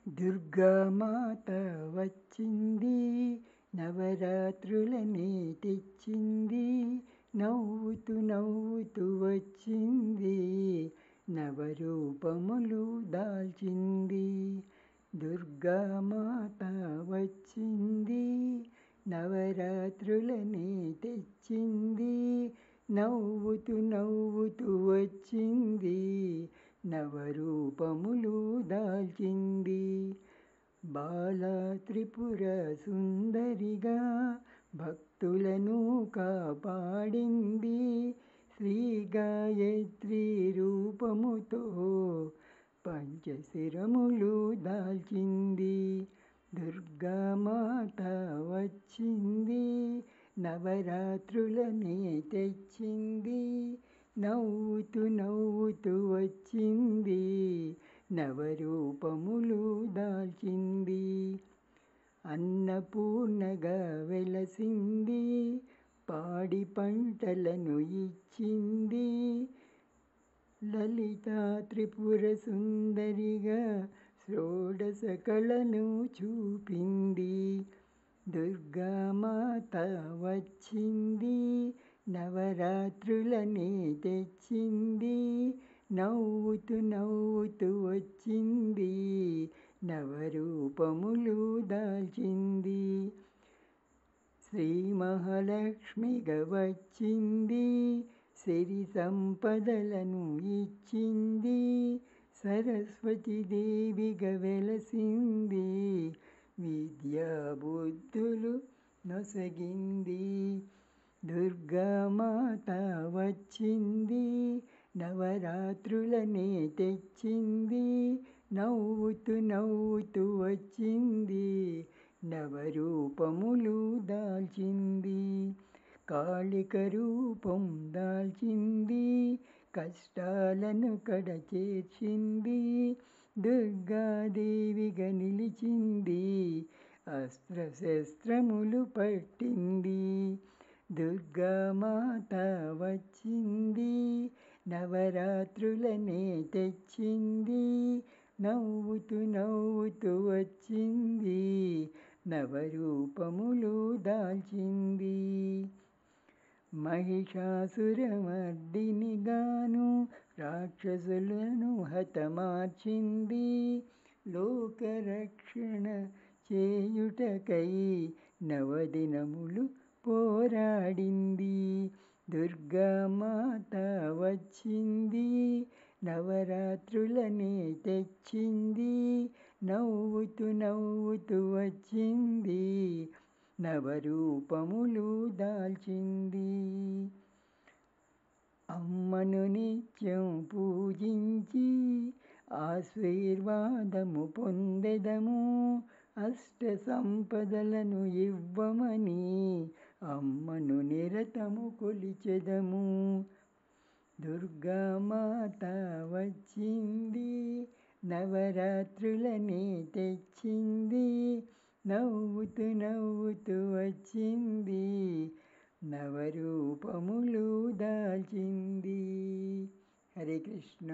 దుర్గామాత వచ్చింది, నవరాత్రులనే తెచ్చింది. నవ్వుతూ నవ్వుతూ వచ్చింది, నవరూపములు దాల్చింది. దుర్గామాత వచ్చింది, నవరాత్రులనే తెచ్చింది. నవ్వుతూ నవ్వుతూ వచ్చింది, నవరూపములు దాల్చింది. బాల త్రిపుర సుందరిగా భక్తులను కాపాడింది. శ్రీ గాయత్రి రూపముతో పంచశిరములు దాల్చింది. దుర్గామాత వచ్చింది, నవరాత్రులనే తెచ్చింది. నవ్వుతూ నవ్వుతూ వచ్చింది, నవరూపములు దాల్చింది. అన్నపూర్ణగా వెలసింది, పాడి పంటలను ఇచ్చింది. లలితా త్రిపుర సుందరిగా షోడశ కళను చూపింది. దుర్గామాత వచ్చింది, నవరాత్రులనే తెచ్చింది. నవ్వుతూ నవ్వుతూ వచ్చింది, నవరూపములు దాల్చింది. శ్రీ మహాలక్ష్మిగా వచ్చింది, సిరి సంపదలను ఇచ్చింది. సరస్వతీదేవిగా వెలసింది, విద్యా బుద్ధులు నొసగింది. దుర్గామాత వచ్చింది, నవరాత్రులనే తెచ్చింది. నవ్వుతూ నవ్వుతూ వచ్చింది, నవరూపములు దాల్చింది. కాళిక రూపం దాల్చింది, కష్టాలను కడచేర్చింది. దుర్గాదేవిగా నిలిచింది, అస్త్రశస్త్రములు పట్టింది. దుర్గామాత వచ్చింది, నవరాత్రులనే తెచ్చింది. నవ్వుతూ నవ్వుతూ వచ్చింది, నవరూపములు దాల్చింది. మహిషాసురమర్దినిగాను రాక్షసులను హతమార్చింది. లోకరక్షణ చేయుటకై నవదినములు పోరాడింది. దుర్గామాత వచ్చింది, నవరాత్రులనే తెచ్చింది. నవ్వుతూ నవ్వుతూ వచ్చింది, నవరూపములు దాల్చింది. అమ్మను నిత్యం పూజించి ఆశీర్వాదము పొందెదము. అష్ట సంపదలను ఇవ్వమని అమ్మను నిరతము కొలిచెదము. దుర్గామాత వచ్చింది, నవరాత్రులనే తెచ్చింది. నవ్వుతూ నవ్వుతూ వచ్చింది, నవరూపములు దాల్చింది. హరే కృష్ణ.